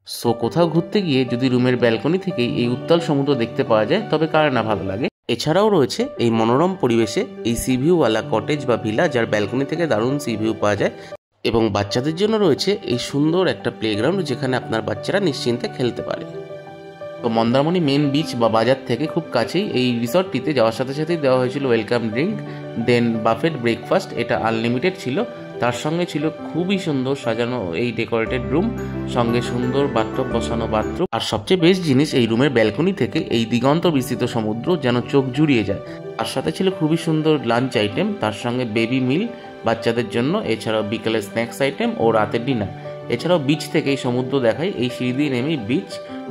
So কোথাও ঘুরতে গিয়ে যদি রুমের ব্যালকনি থেকেই এই উত্তাল সমুদ্র দেখতে পাওয়া যায় তবে কার না ভালো লাগে। এছাড়াও রয়েছে এই মনোরম পরিবেশে এই সি ভিউওয়ালা কটেজ বা ভিলা, যার ব্যালকনি থেকে দারুণ সি ভিউ পাওয়া যায়। এবং বাচ্চাদের জন্য রয়েছে এই সুন্দর একটা প্লেগ্রাউন্ড, যেখানে আপনার বাচ্চারা নিশ্চিন্তে খেলতে পারে। তো মন্দারমণি মেন বিচ বা বাজার থেকে খুব কাছেই এই রিসর্টটিতে যাওয়ার সাথে সাথেই দেওয়া হয়েছিল ওয়েলকাম ড্রিঙ্ক, দেন বাফেট ব্রেকফাস্ট, এটা আনলিমিটেড ছিল। তার সঙ্গে ছিল খুবই সুন্দর সাজানো এই ডেকোরেটেড রুম, সঙ্গে সুন্দর বাথটব বসানো বাথরুম। আর সবচেয়ে বেস্ট জিনিস, এই রুমের ব্যালকনি থেকে এই দিগন্ত বিস্তৃত সমুদ্র যেন চোখ জুড়িয়ে যায়। আর সাথে ছিল খুবই সুন্দর লাঞ্চ আইটেম, তার সঙ্গে বেবি মিল বাচ্চাদের জন্য, এছাড়াও বিকেলের স্ন্যাক্স আইটেম ও রাতের ডিনার। এছাড়াও বিচ থেকে এই সমুদ্র দেখাই, এই সিঁড়ি দিয়ে নেমেই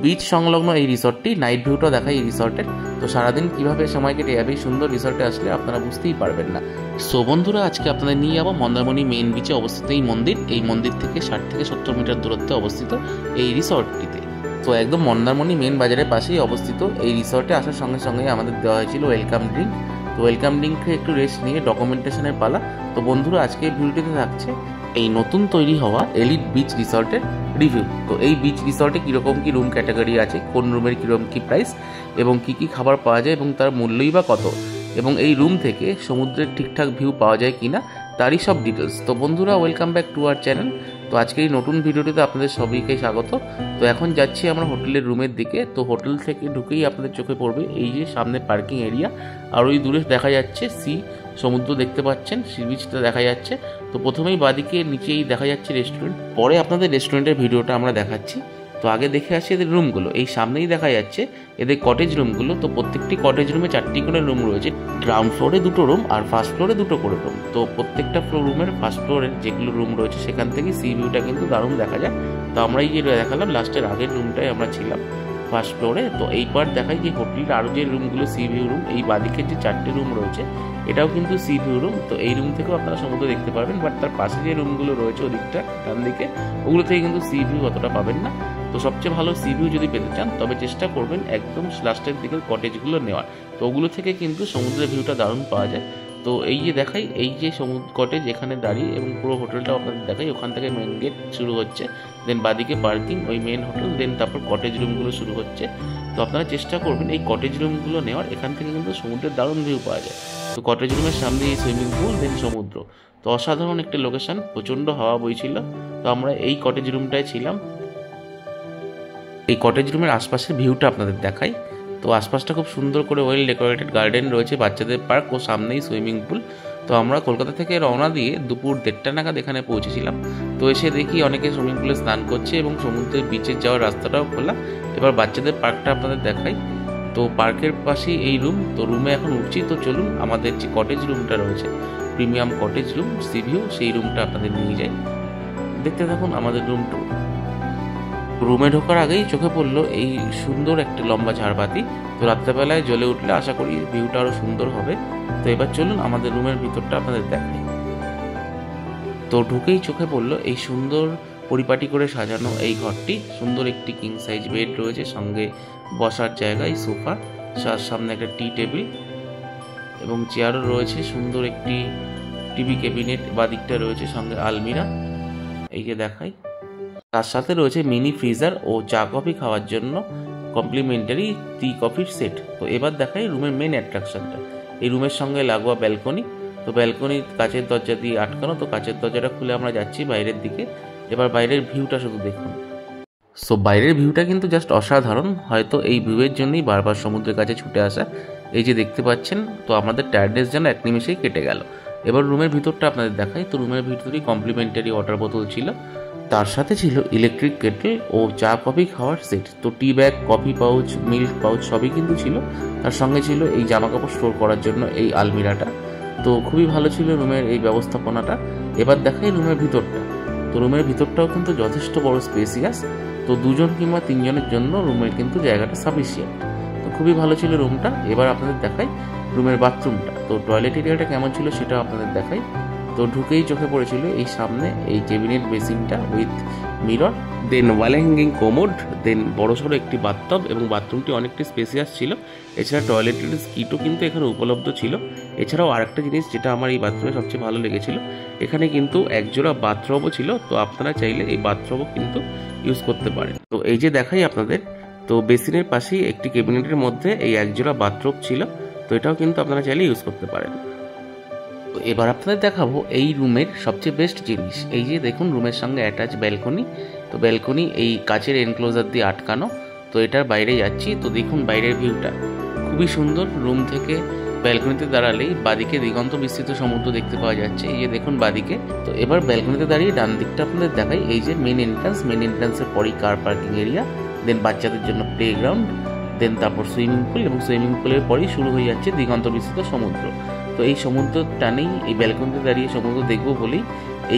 বিচ সংলগ্ন এই রিসর্টটি, নাইট ভিউটা দেখায় এই রিসর্টের। তো সারাদিন কিভাবে সময় কেটে যাবে এই সুন্দর রিসর্টে আসলে আপনারা বুঝতেই পারবেন না। সো বন্ধুরা, আজকে আপনাদের নিয়ে যাবো মন্দারমণি মেইন বিচে অবস্থিত এই মন্দির থেকে 60 থেকে 70 মিটার দূরত্বে অবস্থিত এই রিসর্টটিতে। তো একদম মন্দারমণি মেন বাজারের পাশেই অবস্থিত এই রিসর্টে আসার সঙ্গে সঙ্গে আমাদের দেওয়া হয়েছিল ওয়েলকাম ড্রিঙ্ক। তো ওয়েলকাম ড্রিঙ্কে একটু রেস্ট নিয়ে ডকুমেন্টেশনের পালা। তো বন্ধুরা, আজকে এই ভিডিওটিতে থাকছে এই নতুন তৈরি হওয়া এলিট বিচ রিসর্টের রিভিউ। তো এই বিচ রিসর্টে কীরকম কী রুম ক্যাটাগরি আছে, কোন রুমের কীরকম কী প্রাইস, এবং কী কী খাবার পাওয়া যায় এবং তার মূল্যই বা কত, এবং এই রুম থেকে সমুদ্রের ঠিকঠাক ভিউ পাওয়া যায় কিনা, তারই সব ডিটেলস। তো বন্ধুরা, welcome back to our channel. তো আজকের এই নতুন ভিডিওটিতে আপনাদের সবাইকে স্বাগত। তো এখন যাচ্ছি আমরা হোটেলের রুমের দিকে। তো হোটেল থেকে ঢুকেই আপনাদের চোখে পড়বে এই যে সামনে পার্কিং এরিয়া, আর ওই দূরে দেখা যাচ্ছে সমুদ্র দেখতে পাচ্ছেন, সি বিচটা দেখা যাচ্ছে। তো প্রথমেই বাদিকে নিচেই দেখা যাচ্ছে রেস্টুরেন্ট, পরে আপনাদের রেস্টুরেন্টের ভিডিওটা আমরা দেখাচ্ছি। তো আগে দেখে আসি এদের রুমগুলো। এই সামনেই দেখা যাচ্ছে এদের কটেজ রুমগুলো। তো প্রত্যেকটি কটেজ রুমে 4টি করে রুম রয়েছে। গ্রাউন্ড ফ্লোরে 2টো রুম আর ফার্স্ট ফ্লোরে 2টো করে রুম। তো প্রত্যেকটা রুমের ফার্স্ট ফ্লোরের যেগুলো রুম রয়েছে সেখান থেকে সি ভিউটা কিন্তু দারুণ দেখা যায়। তো আমরা এই যে দেখালাম লাস্টের আগের রুমটায় আমরা ছিলাম ফার্স্ট ফ্লোরে। তো এইবার দেখাই যে হোটেলের আরও যে রুমগুলো সি ভিউ রুম, এই বাদিকের যে 4টে রুম রয়েছে এটাও কিন্তু সি ভিউ রুম। তো এই রুম থেকেও আপনারা সমুদ্র দেখতে পারবেন, বাট তার পাশে যে রুমগুলো রয়েছে ওদিকটা ডান দিকে, ওগুলো থেকে কিন্তু সি ভিউ অতটা পাবেন না। তো সবচেয়ে ভালো সি ভিউ যদি পেতে চান তবে চেষ্টা করবেন একদম লাস্টের দিকের কটেজগুলো নেওয়ার। তো ওগুলো থেকে কিন্তু সমুদ্রের ভিউটা দারুণ পাওয়া যায়। তো এই যে দেখাই, এই যে সমুদ্র কটেজ এখানে দাঁড়িয়ে এবং পুরো হোটেলটাও আপনাদের দেখাই। ওখান থেকে মেন গেট শুরু হচ্ছে, দেন বাদিকে পার্কিং, ওই মেন হোটেল, দেন তারপর কটেজ রুমগুলো শুরু হচ্ছে। তো আপনারা চেষ্টা করবেন এই কটেজ রুমগুলো নেওয়ার, এখান থেকে কিন্তু সমুদ্রের দারুণ ভিউ পাওয়া যায়। তো কটেজ রুমের সামনে এই সুইমিং পুল, দেন সমুদ্র। তো অসাধারণ একটা লোকেশন, প্রচণ্ড হাওয়া বইছিল। তো আমরা এই কটেজ রুমটায় ছিলাম। এই কটেজ রুমের আশপাশের ভিউটা আপনাদের দেখাই। তো আশপাশটা খুব সুন্দর করে ওয়েল ডেকোরেটেড গার্ডেন রয়েছে, বাচ্চাদের পার্ক ও সামনেই সুইমিং পুল। তো আমরা কলকাতা থেকে রওনা দিয়ে দুপুর 1:30 নাগাদ এখানে পৌঁছেছিলাম। তো এসে দেখি অনেকে সুইমিং পুলে স্নান করছে এবং সমুদ্রের বিচে যাওয়ার রাস্তাটাও খোলা। এবার বাচ্চাদের পার্কটা আপনাদের দেখাই। তো পার্কের পাশেই এই রুম। তো রুমে এখন উঠছি। তো চলুন আমাদের যে কটেজ রুমটা রয়েছে, premium cottage room C view, সেই রুমটা আপনাদের নিয়ে যাই। দেখতে থাকুন আমাদের রুমটা। রুমে ঢোকার আগেই চোখে পড়লো এই সুন্দর একটা লম্বা ঝাড়বাতি। তো রাত্রেবেলায় জ্বলে উঠলে আশা করি ভিউটা আরও সুন্দর হবে। তো এবার চলুন আমাদের রুমের ভিতরটা আপনাদের দেখাই। তো ঢুকেই চোখে পড়লো এই সুন্দর পরিপাটি করে সাজানো এই ঘরটি। সুন্দর একটি কিং সাইজ বেড রয়েছে, সঙ্গে বসার জায়গায় সোফা, সামনে একটা টি টেবিল এবং চেয়ারও রয়েছে। সুন্দর একটি টিভি ক্যাবিনেট বাদিকটা রয়েছে, সঙ্গে আলমিরা এই যে দেখাই। তার সাথে রয়েছে মিনি ফ্রিজার ও চা কফি খাওয়ার জন্য কমপ্লিমেন্টারি টি কফির সেট। তো এবার দেখাই রুমের মেন অ্যাট্রাকশনটা, এই রুমের সঙ্গে লাগোয়া ব্যালকনি। তো ব্যালকনি কাচের দরজা দিয়ে আটকানো। তো কাচের দরজাটা খুলে আমরা যাচ্ছি বাইরের দিকে। এবার বাইরের ভিউটা শুধু দেখুন। সো বাইরের ভিউটা কিন্তু জাস্ট অসাধারণ। হয়তো এই ভিউয়ের জন্যই বারবার সমুদ্রের কাছে ছুটে আসা। এই যে দেখতে পাচ্ছেন, তো আমাদের টায়ার্ডনেস যেন এক নিমেষেই কেটে গেল। এবার রুমের ভিতরটা আপনাদের দেখাই। তো রুমের ভিতরেই কমপ্লিমেন্টারি ওয়াটার বোতল ছিল, তার সাথে ছিল ইলেকট্রিক কেটল ও চা কফি খাওয়ার সেট। তো tea bag, coffee pouch, milk pouch সবই কিন্তু ছিল। তার সঙ্গে ছিল এই জামা কাপড় স্টোর করার জন্য এই আলমিরাটা। তো খুবই ভালো ছিল রুমের এই ব্যবস্থাপনাটা। এবার দেখাই রুমের ভিতরটা। তো রুমের ভিতরটাও কিন্তু যথেষ্ট বড় স্পেসিয়াস। তো 2জন কিংবা 3জনের জন্য রুমের কিন্তু জায়গাটা সাফিসিয়েন্ট। তো খুবই ভালো ছিল রুমটা। এবার আপনাদের দেখাই রুমের বাথরুমটা। তো টয়লেট এরিয়াটা কেমন ছিল সেটাও আপনাদের দেখাই। তো ঢুকেই চোখে পড়েছিল এই সামনে এই ক্যাবিনেট বেসিনটা with mirror, then wall hanging commode, then বড়সড় একটি বাথটব, এবং বাথরুমটি অনেকটি স্পেসিয়াস ছিল। এছাড়া টয়লেটের কিটও কিন্তু এখানে উপলব্ধ ছিল। এছাড়াও আরেকটা জিনিস যেটা আমার এই বাথরুমে সবচেয়ে ভালো লেগেছিল, এখানে কিন্তু একজোড়া বাথরবও ছিল। তো আপনারা চাইলে এই বাথরবও কিন্তু ইউজ করতে পারেন। তো এই যে দেখাই আপনাদের, তো বেসিনের পাশেই একটি ক্যাবিনেটের মধ্যে এই একজোড়া বাথরোব ছিল, তো এটাও কিন্তু আপনারা চাইলে ইউজ করতে পারেন। তো এবার আপনাদের দেখাবো এই রুমের সবচেয়ে বেস্ট জিনিস। এই যে দেখুন রুমের সঙ্গে অ্যাটাচ ব্যালকনি, তো ব্যালকনি এই কাচের এনক্লোজার দিয়ে আটকানো। তো এটার বাইরে যাচ্ছি, তো দেখুন বাইরের ভিউটা খুবই সুন্দর। রুম থেকে ব্যালকনিতে দাঁড়ালেই বাদিকে দিগন্ত বিস্তৃত সমুদ্র দেখতে পাওয়া যাচ্ছে, এই যে দেখুন বাদিকে। তো এবার ব্যালকনিতে দাঁড়িয়ে ডান দিকটা আপনাদের দেখাই, এই যে মেন এন্ট্রান্সের পরেই কার পার্কিং এরিয়া, দেন বাচ্চাদের জন্য প্লে গ্রাউন্ড, দেন তারপর সুইমিং পুল, এবং সুইমিং পুলের পরেই শুরু হয়ে যাচ্ছে দিগন্ত বিস্তৃত সমুদ্র। তো এই সমুদ্র টানেই এই ব্যালকনিতে দাঁড়িয়ে সমুদ্র দেখবো বলেই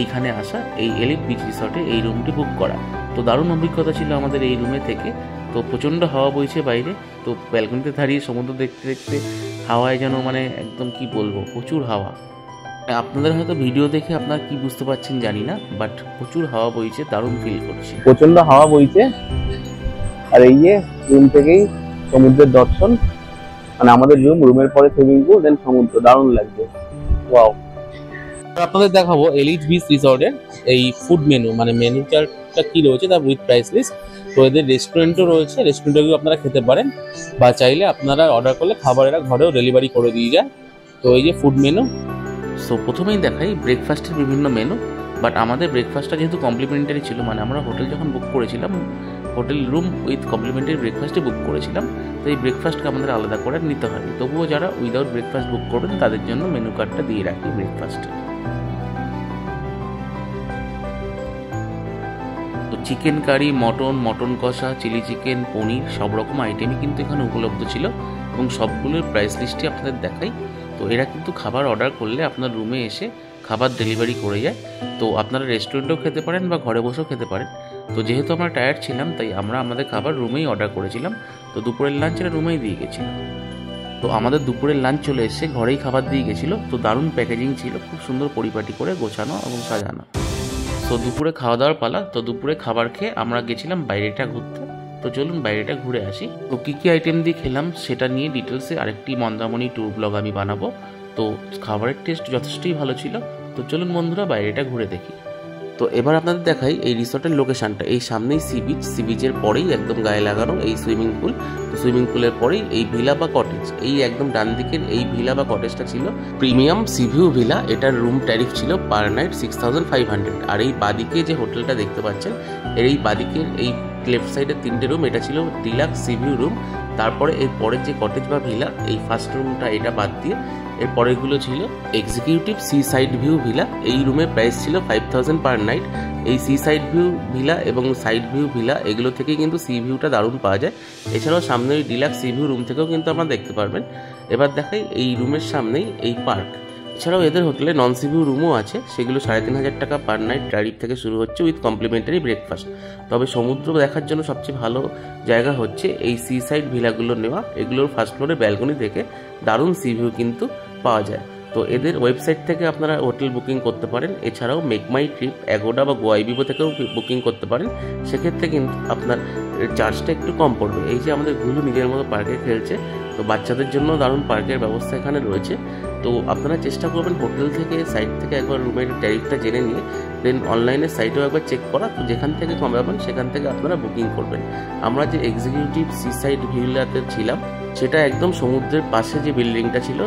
এইখানে আসা, এই এলিট বিচ রিসর্টে এই রুমটি বুক করা। তো দারুণ অভিজ্ঞতা ছিল আমাদের এই রুমে থেকে। তো প্রচণ্ড হাওয়া বইছে বাইরে, তো ব্যালকনিতে দাঁড়িয়ে সমুদ্র দেখতে দেখতে হাওয়ায় যেন মানে একদম কি বলবো, প্রচুর হাওয়া। আপনাদের হয়তো ভিডিও দেখে আপনারা কি বুঝতে পারছেন জানি না, বাট প্রচুর হাওয়া বইছে, দারুণ ফিল করছি, প্রচন্ড হাওয়া বইছে। আর এই যে রুম থেকেই সমুদ্রের দর্শন, মানে আমাদের রুমের পরে সুইমিং পুল, দেন সমুদ্র, দারুণ লাগছে। ওয়াও। আপনাদের দেখাবো এলিট বিচ রিসর্টের এই ফুড মেনু, মানে মেনু চার্টটা কি রয়েছে তার উইথ প্রাইস লিস্ট। তো এদের রেস্টুরেন্টও রয়েছে, রেস্টুরেন্টেও আপনারা খেতে পারেন, বা চাইলে আপনারা অর্ডার করলে খাবার এরা ঘরেও ডেলিভারি করে দিয়ে যায়। তো এই যে ফুড মেনু। সো প্রথমেই দেখাই ব্রেকফাস্টের বিভিন্ন মেনু, বাট আমাদের ব্রেকফাস্টটা যেহেতু কমপ্লিমেন্টারি ছিল, মানে আমরা হোটেল যখন বুক করেছিলাম হোটেল রুম উইথ কমপ্লিমেন্টারি ব্রেকফাস্টে বুক করেছিলাম, তো এই ব্রেকফাস্টকে আমাদের আলাদা করে নিতে হয়নি। তবুও যারা উইদাউট ব্রেকফাস্ট বুক করবেন তাদের জন্য মেনু কার্ডটা দিয়ে রাখি ব্রেকফাস্টে। তো চিকেন কারি, মটন কষা, চিলি চিকেন, পনির সব রকম আইটেমই কিন্তু এখানে উপলব্ধ ছিল, এবং সবগুলোর প্রাইস লিস্টই আপনাদের দেখাই। তো এরা কিন্তু খাবার অর্ডার করলে আপনার রুমে এসে খাবার ডেলিভারি করে যায়। তো আপনারা রেস্টুরেন্টেও খেতে পারেন বা ঘরে বসেও খেতে পারেন। তো যেহেতু আমরা টায়ার্ড ছিলাম, তাই আমরা আমাদের খাবার রুমেই অর্ডার করেছিলাম। তো দুপুরের লাঞ্চ এরা রুমেই দিয়ে গেছিলো। তো আমাদের দুপুরের লাঞ্চ চলে এসে ঘরেই খাবার দিয়ে গেছিলো। তো দারুণ প্যাকেজিং ছিল, খুব সুন্দর পরিপাটি করে গোছানো এবং সাজানো। তো দুপুরে খাওয়া দাওয়ার পালা। তো দুপুরে খাবার খেয়ে আমরা গেছিলাম বাইরেটা ঘুরতে। তো চলুন বাইরেটা ঘুরে আসি। তো কী কী আইটেম দিয়ে খেলাম সেটা নিয়ে ডিটেলসে আরেকটি মন্দারমণি ট্যুর ব্লগ আমি বানাবো। তো খাবারের টেস্ট যথেষ্টই ভালো ছিল। তো চলুন বন্ধুরা বাইরেটা ঘুরে দেখি। তো এবার আপনাদের দেখাই এই রিসর্টের লোকেশনটা। এই সামনেই সি বিচের পরেই একদম গায়ে লাগানো এই সুইমিং পুল। তো সুইমিং পুলের পরেই এই ভিলা বা কটেজ, এই একদম ডান দিকের এই ভিলা বা কটেজটা ছিল প্রিমিয়াম সি ভিউ ভিলা। এটার রুম ট্যারিফ ছিল পার নাইট 6500। আর এই বাদিকে যে হোটেলটা দেখতে পাচ্ছেন, এর এই বাদিকের এই লেফট সাইডের 3টে রুম, এটা ছিল ডিলাক্স সি ভিউ রুম। তারপরে এর পরের যে কটেজ বা ভিলা, এই ফার্স্ট রুমটা এটা বাদ দিয়ে এর পরেরগুলো ছিল executive sea side view villa. এই রুমের প্রাইস ছিল 5000 পার নাইট। এই সি সাইড ভিউ ভিলা এবং সাইড ভিউ ভিলা এগুলো থেকেই কিন্তু সি ভিউটা দারুণ পাওয়া যায়। এছাড়াও সামনে ওই ডিলাক্স সি ভিউ রুম থেকেও কিন্তু আপনারা দেখতে পারবেন। এবার দেখাই এই রুমের সামনেই এই পার্ক। এছাড়াও এদের হোটেলে নন সি ভিউ রুমও আছে, সেগুলো 3500 টাকা পার নাইট ট্যারিফ থেকে শুরু হচ্ছে উইথ কমপ্লিমেন্টারি ব্রেকফাস্ট। তবে সমুদ্র দেখার জন্য সবচেয়ে ভালো জায়গা হচ্ছে এই সি সাইড ভিলাগুলো নেওয়া। এগুলোর ফার্স্ট ফ্লোরে ব্যালকনি থেকে দারুণ সি ভিউ কিন্তু পাওয়া যায়। তো এদের ওয়েবসাইট থেকে আপনারা হোটেল বুকিং করতে পারেন। এছাড়াও মেক মাই ট্রিপ, অ্যাগোডা বা গোয়াইবিবো থেকেও বুকিং করতে পারেন। সেক্ষেত্রে কিন্তু আপনার চার্জটা একটু কম পড়বে। এই যে আমাদের গুলু নিজের মতো পার্কে খেলছে, তো বাচ্চাদের জন্য দারুণ পার্কের ব্যবস্থা এখানে রয়েছে। তো আপনারা চেষ্টা করবেন হোটেল থেকে সাইট থেকে একবার রুমের ট্যারিফটা জেনে নিয়ে দেন অনলাইনের সাইটেও একবার চেক করা। তো যেখান থেকে কম পাবেন সেখান থেকে আপনারা বুকিং করবেন। আমরা যে এক্সিকিউটিভ সি সাইড ভিলাতে ছিলাম, সেটা একদম সমুদ্রের পাশে যে বিল্ডিংটা ছিল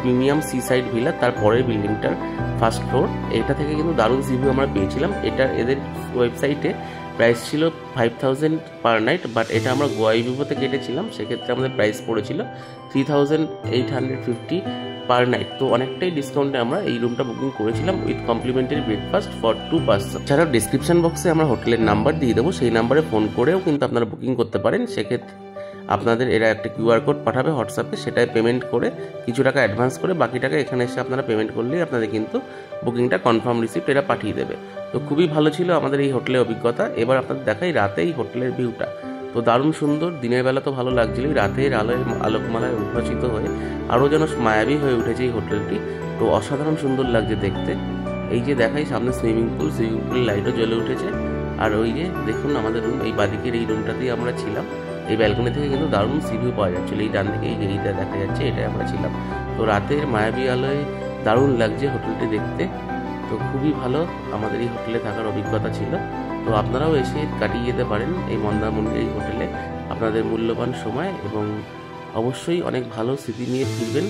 প্রিমিয়াম সি সাইড ভিলা, তার পরের বিল্ডিংটার ফার্স্ট ফ্লোর। এটা থেকে কিন্তু দারুণ সি ভিউ আমরা পেয়েছিলাম। এটা এদের ওয়েবসাইটে প্রাইস ছিল 5000 পার নাইট, বাট এটা আমরা গোয়াইবিবোতে কেটেছিলাম, সেক্ষেত্রে আমাদের প্রাইস পড়েছিল 3850 পার নাইট। তো অনেকটাই ডিসকাউন্টে আমরা এই রুমটা বুকিং করেছিলাম with complimentary breakfast for 2 person. এছাড়াও ডিসক্রিপশন বক্সে আমরা হোটেলের নাম্বার দিয়ে দেবো, সেই নাম্বারে ফোন করেও কিন্তু আপনারা বুকিং করতে পারেন। সেক্ষেত্রে আপনাদের এরা একটা কিউআর কোড পাঠাবে হোয়াটসঅ্যাপে, সেটাই পেমেন্ট করে কিছু টাকা অ্যাডভান্স করে বাকি টাকা এখানে এসে আপনারা পেমেন্ট করলেই আপনাদের কিন্তু বুকিংটা কনফার্ম রিসিপ্ট এরা পাঠিয়ে দেবে। তো খুবই ভালো ছিল আমাদের এই হোটেলের অভিজ্ঞতা। এবার আপনাদের দেখাই রাতে এই হোটেলের ভিউটা। তো দারুণ সুন্দর, দিনের বেলা তো ভালো লাগছিল, রাতের আলোয় আলোকমালায় উদ্ভাসিত হয়ে আরও যেন মায়াবী হয়ে উঠেছে এই হোটেলটি। তো অসাধারণ সুন্দর লাগছে দেখতে। এই যে দেখাই সামনে সুইমিং পুলের লাইটও জ্বলে উঠেছে। আর ওই যে দেখুন আমাদের রুম, এই বাদিকের এই রুমটাতেই আমরা ছিলাম। এই ব্যালকনি থেকে কিন্তু দারুণ সি ভিউ পাওয়া যাচ্ছিল। এই ডান দিকে এইটা দেখা যাচ্ছে, এটাই আমরা ছিলাম। তো রাতের মায়াবী আলোয় দারুণ লাগছে হোটেলটি দেখতে। তো খুবই ভালো আমাদের এই হোটেলে থাকার অভিজ্ঞতা ছিল। তো আপনারাও এসে কাটিয়ে যেতে পারেন এই মন্দারমণির এই হোটেলে আপনাদের মূল্যবান সময়, এবং অবশ্যই অনেক ভালো স্মৃতি নিয়ে ফিরবেন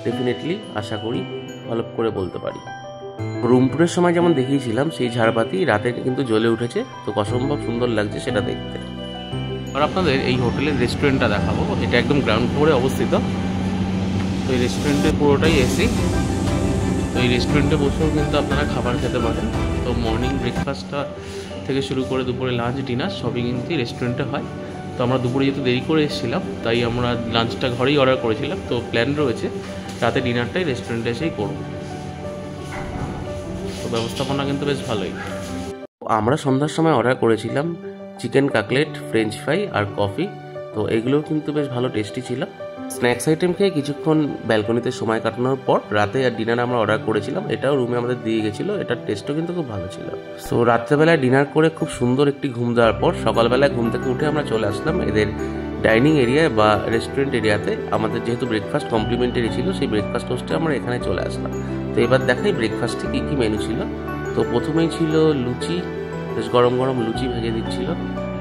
ডেফিনেটলি, আশা করি, ভালো করে বলতে পারি। রুম ট্যুরের সময় যেমন দেখিয়েছিলাম সেই ঝাড়বাতি রাতে কিন্তু জ্বলে উঠেছে, তো অসম্ভব সুন্দর লাগছে সেটা দেখতে। আর আপনাদের এই হোটেলের রেস্টুরেন্টটা দেখাবো, এটা একদম গ্রাউন্ড ফ্লোরে অবস্থিত। তো এই রেস্টুরেন্টে পুরোটাই এসি, তো এই রেস্টুরেন্টে বসেও কিন্তু আপনারা খাবার খেতে পারেন। তো মর্নিং ব্রেকফাস্টটা থেকে শুরু করে দুপুরে লাঞ্চ ডিনার সবই কিন্তু রেস্টুরেন্টে হয়। তো আমরা দুপুরে যেহেতু দেরি করে এসেছিলাম তাই আমরা লাঞ্চটা ঘরেই অর্ডার করেছিলাম, তো প্ল্যান রয়েছে রাতে ডিনারটাই রেস্টুরেন্টে এসেই করব। তো ব্যবস্থাপনা কিন্তু বেশ ভালোই। আমরা সন্ধ্যার সময় অর্ডার করেছিলাম চিকেন কাটলেট, ফ্রেঞ্চ ফ্রাই আর কফি, তো এগুলোও কিন্তু বেশ ভালো টেস্টি ছিল। স্ন্যাক্স আইটেম খেয়ে কিছুক্ষণ ব্যালকনিতে সময় কাটানোর পর রাতে আর ডিনার আমরা অর্ডার করেছিলাম, এটাও রুমে আমাদের দিয়ে গেছিলো, এটার টেস্টও কিন্তু খুব ভালো ছিল। সো রাত্রেবেলায় ডিনার করে খুব সুন্দর একটি ঘুম দেওয়ার পর সকালবেলায় ঘুম থেকে উঠে আমরা চলে আসলাম এদের ডাইনিং এরিয়ায় বা রেস্টুরেন্ট এরিয়াতে। আমাদের যেহেতু ব্রেকফাস্ট কমপ্লিমেন্টারি ছিল, সেই ব্রেকফাস্ট হোস্টে আমরা এখানে চলে আসলাম। তো এবার দেখাই ব্রেকফাস্টে কী কী মেনু ছিল। তো প্রথমেই ছিল লুচি, বেশ গরম গরম লুচি ভেজে দিচ্ছিল,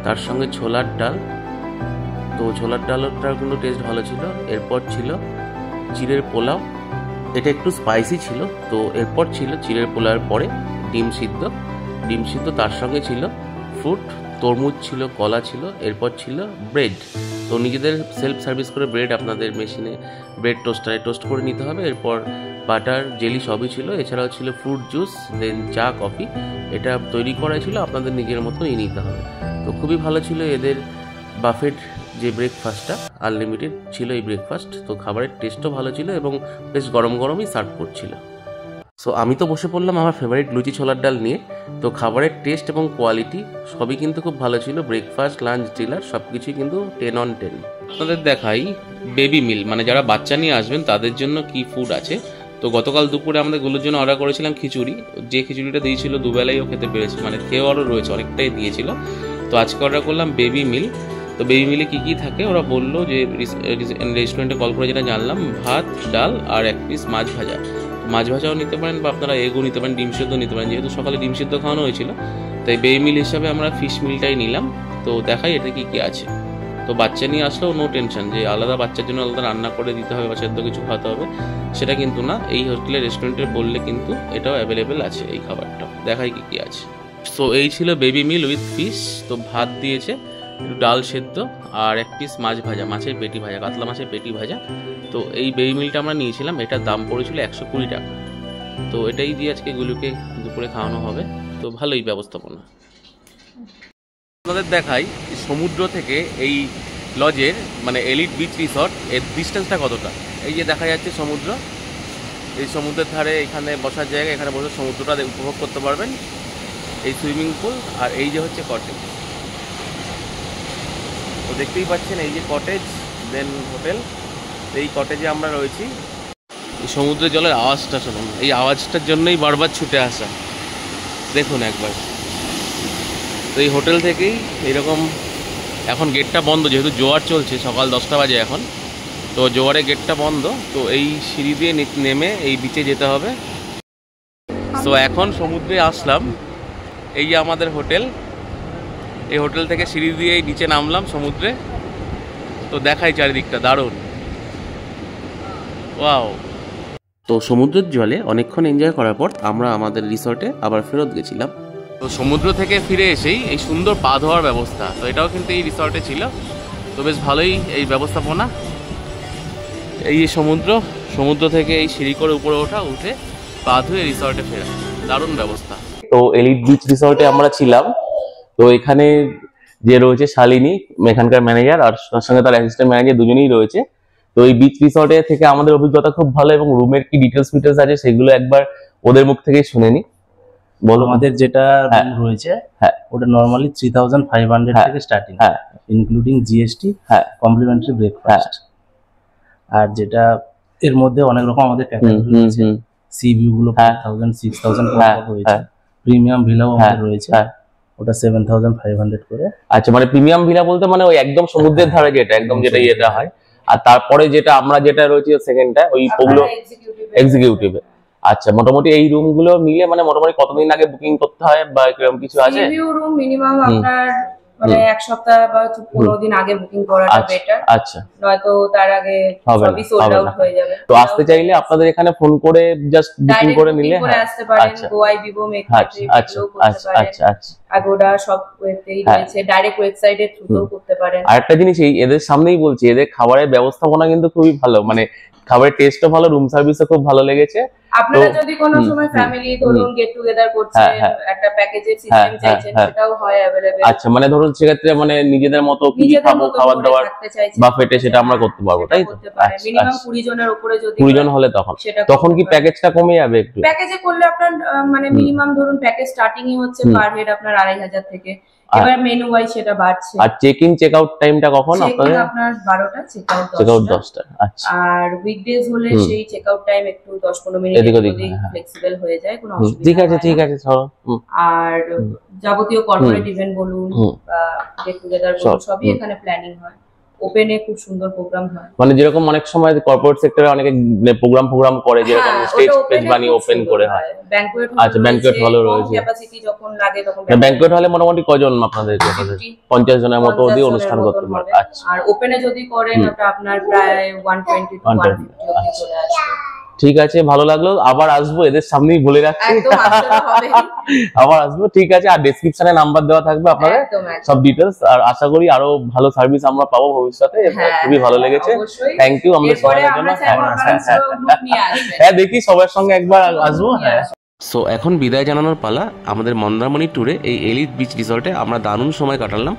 তার সঙ্গে ছোলার ডাল। তো ছোলার ডালটার কিন্তু টেস্ট ভালো ছিল। এরপর ছিল চিড়ের পোলাও, এটা একটু স্পাইসি ছিল। তো এরপর ছিল চিড়ের পোলাওয়ের পরে ডিম সিদ্ধ, তার সঙ্গে ছিল ফ্রুট, তরমুজ ছিল, কলা ছিল। এরপর ছিল ব্রেড, তো নিজেদের সেলফ সার্ভিস করে ব্রেড আপনাদের মেশিনে ব্রেড টোস্টারে টোস্ট করে নিতে হবে। এরপর বাটার, জেলি সবই ছিল। এছাড়াও ছিল ফ্রুট জুস, দেন চা, কফি। এটা তৈরি করা ছিল, আপনাদের নিজের মতো নিতে হবে। তো খুবই ভালো ছিল এদের বাফেট যে ব্রেকফাস্টটা, আনলিমিটেড ছিল এই ব্রেকফাস্ট। তো খাবারের টেস্টও ভালো ছিল এবং বেশ গরম গরমই সার্ভ করছিল। সো আমি তো বসে পড়লাম আমার ফেভারিট লুচি ছোলার ডাল নিয়ে। তো খাবারের টেস্ট এবং কোয়ালিটি সবই কিন্তু খুব ভালো ছিল। ব্রেকফাস্ট, লাঞ্চ, ডিনার সব কিছুই কিন্তু 10 on 10। আপনাদের দেখাই বেবি মিল, মানে যারা বাচ্চা নিয়ে আসবেন তাদের জন্য কি ফুড আছে। তো গতকাল দুপুরে আমাদের গুলোর জন্য অর্ডার করেছিলাম খিচুড়ি, যে খিচুড়িটা দিয়েছিল দুবেলাইও খেতে পেরেছে, মানে খেয়েও আরও রয়েছে, অনেকটাই দিয়েছিল। তো আজকে অর্ডার করলাম বেবি মিল। তো বেবি মিলে কী কী থাকে ওরা বললো যে রেস্টুরেন্টে কল করে যেটা জানলাম, ভাত, ডাল আর 1 পিস মাছ ভাজা। মাছ ভাজাও নিতে পারেন বা আপনারা এগও নিতে পারেন, ডিম সিদ্ধ নিতে পারেন। যেহেতু সকালে ডিম সিদ্ধ খাওয়ানো হয়েছিল তাই বেবি মিল হিসাবে আমরা ফিশ মিলটাই নিলাম। তো দেখাই এটা কী কী আছে। তো বাচ্চা নিয়ে আসলেও নো টেনশন যে আলাদা বাচ্চার জন্য আলাদা রান্না করে দিতে হবে বা সেদ্ধ কিছু খাওয়াতে হবে, সেটা কিন্তু না। এই হোটেলের রেস্টুরেন্টে বললে কিন্তু এটাও অ্যাভেলেবেল আছে এই খাবারটা। দেখাই কী কী আছে। সো এই ছিল বেবি মিল উইথ ফিশ। তো ভাত দিয়েছে, একটু ডাল সেদ্ধ আর 1 পিস মাছ ভাজা, মাছের পেটি ভাজা, কাতলা মাছের পেটি ভাজা। তো এই বেবি মিলটা আমরা নিয়েছিলাম, এটার দাম পড়েছিল 120 টাকা। তো এটাই দিয়ে আজকে গুলোকে দুপুরে খাওয়ানো হবে। তো ভালোই ব্যবস্থাপনা। আপনাদের দেখাই সমুদ্র থেকে এই লজের মানে এলিট বিচ রিসর্ট এর ডিস্টেন্সটা কতটা। এই যে দেখা যাচ্ছে সমুদ্র, এই সমুদ্রের ধারে এখানে বসার জায়গা, এখানে বসে সমুদ্রটা উপভোগ করতে পারবেন। এই সুইমিং পুল আর এই যে হচ্ছে কটেজ। তো দেখতেই পাচ্ছেন এই যে কটেজ, দেন হোটেল। এই কটেজে আমরা রয়েছি। এই সমুদ্রের জলের আওয়াজটা শুনুন, এই আওয়াজটার জন্যই বারবার ছুটে আসা। দেখুন একবার। তো এই হোটেল থেকেই এরকম, এখন গেটটা বন্ধ যেহেতু জোয়ার চলছে, সকাল 10টা বাজে এখন, তো জোয়ারে গেটটা বন্ধ। তো এই সিঁড়ি দিয়ে নেমে এই বিচে যেতে হবে। তো এখন সমুদ্রে আসলাম, এই যে আমাদের হোটেল, এই হোটেল থেকে সিঁড়ি দিয়ে এই নিচে নামলাম সমুদ্রে। তো দেখাই চারিদিকটা দারুণ, ওয়াও। তো সমুদ্রের জলে অনেকক্ষণ এনজয় করার পর আমরা আমাদের রিসর্টে আবার ফেরত গেছিলাম। তো সমুদ্র থেকে ফিরে এসেই এই সুন্দর পা ধোয়ার ব্যবস্থা, তো এটাও কিন্তু এই রিসর্টে ছিল। তো বেশ ভালোই এই ব্যবস্থাপনা। এই যে সমুদ্র থেকে এই সিঁড়ি করে উপরে উঠে পা ধুয়ে রিসর্টে ফেরা, দারুণ ব্যবস্থা। তো এলিট বিচ রিসর্টে আমরা ছিলাম। তো এখানে যে রয়েছে শালিনী, এখানকার ম্যানেজার, আর তার সঙ্গে তার অ্যাসিস্ট্যান্ট ম্যানেজার দুজনেই রয়েছে। তো এই বিচ রিসর্টে থেকে আমাদের অভিজ্ঞতা খুব ভালো, এবং রুমের কি ডিটেলস আছে সেগুলো একবার ওদের মুখ থেকেই শুনে নি। বলো। আমাদের যেটা রুম রয়েছে ওটা নরমালি 3500 থেকে starting, including GST, complimentary breakfast. আর যেটা এর মধ্যে অনেক রকম আমাদের ক্যাটাগরি রয়েছে। সি ভিউ গুলো 5000 6000 রয়েছে। প্রিমিয়াম ভিলাও আমাদের রয়েছে, ওটা 7500 করে। আচ্ছা, মানে প্রিমিয়াম ভিলা বলতে মানে ওই একদম সমুদ্রের ধারে যেটা একদম যেটা ইয়েটা হয়। আর তারপরে যেটা আমরা যেটা রয়েছে সেকেন্ডটা ওই ওগুলো এক্সিকিউটিভে। আচ্ছা, মোটামুটি এই রুম গুলো মিলে মানে মোটামুটি কতদিন আগে বুকিং করতে হয় বা এরকম কিছু আছে? সি ভিউ রুম মিনিমাম আপনার মানে এক সপ্তাহ বা 15 দিন আগে বুকিং করাটা বেটার। আচ্ছা, নয়তো তার আগে সবই সোল্ড আউট হয়ে যাবে। তো আসতে চাইলে আপনাদের এখানে ফোন করে জাস্ট বুকিং করে নিলে আসতে পারেন। গোয়াই ভিভো মেকআপে আচ্ছা আচ্ছা আচ্ছা আচ্ছা, আগোডা সব ওয়েবসাইট রয়েছে, ডাইরেক্ট ওয়েবসাইটের থ্রুতেও করতে পারেন। আরেকটা জিনিস, এই এদের সামনেই বলছি, এদের খাবারের ব্যবস্থাপনা কিন্তু খুবই ভালো, মানে খাবারের টেস্টও ভালো, রুম সার্ভিসও খুব ভালো লেগেছে। আপনারা যদি কোনো সময় ফ্যামিলি ধরুন গেট টুগেদার করছেন, একটা প্যাকেজের সিস্টেম চাইছেন, সেটাও হয় अवेलेबल। আচ্ছা, মানে ধরুন সেক্ষেত্রে মানে নিজেদের মতো কি খাবো, খাবার দাবার বাফেটে সেটা আমরা করতে পারবো, তাই তো? মিনিমাম 20 জনের উপরে যদি 20 জন হলে তখন কি প্যাকেজটা কমে যাবে একটু? প্যাকেজে করলে আপনার মানে মিনিমাম ধরুন প্যাকেজ স্টার্টিং ই হচ্ছে পার হেড আপনার 2500 থেকে, এবার মেনু ওয়াইজ সেটা বাড়ছে। আর চেক ইন চেক আউট টাইমটা কখন আপনাদের? আপনার 12টা, চেক আউট 10টা। আচ্ছা, আর উইকডেজ হলে সেই চেক আউট টাইম একটু 10-15 মিনিট ফ্লেক্সিবল হয়ে যায়, কোনো অসুবিধা ঠিক আছে ঠিক আছে। আর যাবতীয় কর্পোরেট ইভেন্ট বলুন বা গেট টুগেদার বলুন, সবই এখানে প্ল্যানিং হয়। ওপেনে খুব সুন্দর প্রোগ্রাম হয়, মানে যেরকম অনেক সময় কর্পোরেট সেক্টরে অনেকে প্রোগ্রাম করে, যেরকম স্টেজ পেজ বানিয়ে ওপেন করে হয়। ব্যাংকুয়েট আচ্ছা, ব্যাংকুয়েট হলও রয়েছে। ক্যাপাসিটি যখন লাগে তখন ব্যাংকুয়েট হলে মোটামুটি কজন আপনাদের? 50 জনের মতো অবধি অনুষ্ঠান করতে পারে। আচ্ছা, আর ওপেনে যদি করেন ওটা আপনার প্রায় 120 to 150 অবধি চলে আসবে। ঠিক আছে, ভালো লাগলো, আবার আসবো, এদের সামনেই বলে রাখছি, আবার আসবো। ঠিক আছে, আর ডেসক্রিপশনে নাম্বার দেওয়া থাকবে আপনাদের, সব ডিটেলস। আর আশা করি আরো ভালো সার্ভিস আমরা পাবো ভবিষ্যতে। খুবই ভালো লেগেছে, থ্যাংক ইউ আমাদের সবার জন্য। হ্যাঁ, দেখি সবার সঙ্গে একবার আসবো। হ্যাঁ, সো এখন বিদায় জানানোর পালা। আমাদের মন্দারমণি ট্যুরে এই এলিট বিচ রিসর্টে আমরা দারুণ সময় কাটালাম।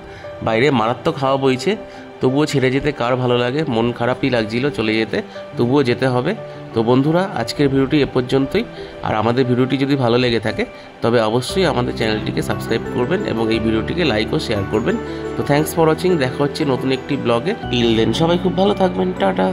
বাইরে মারাত্মক হাওয়া বইছে, তবুও ছেড়ে যেতে কার ভালো লাগে, মন খারাপই লাগছিল চলে যেতে, তবুও যেতে হবে। তো বন্ধুরা, আজকের ভিডিওটি এ পর্যন্তই। আর আমাদের ভিডিওটি যদি ভালো লেগে থাকে তবে অবশ্যই আমাদের চ্যানেলটিকে সাবস্ক্রাইব করবেন এবং এই ভিডিওটিকে লাইক ও শেয়ার করবেন। তো থ্যাঙ্কস ফর ওয়াচিং, দেখা হচ্ছে নতুন একটি ব্লগে। টিল দেন সবাই খুব ভালো থাকবেন, টাটা।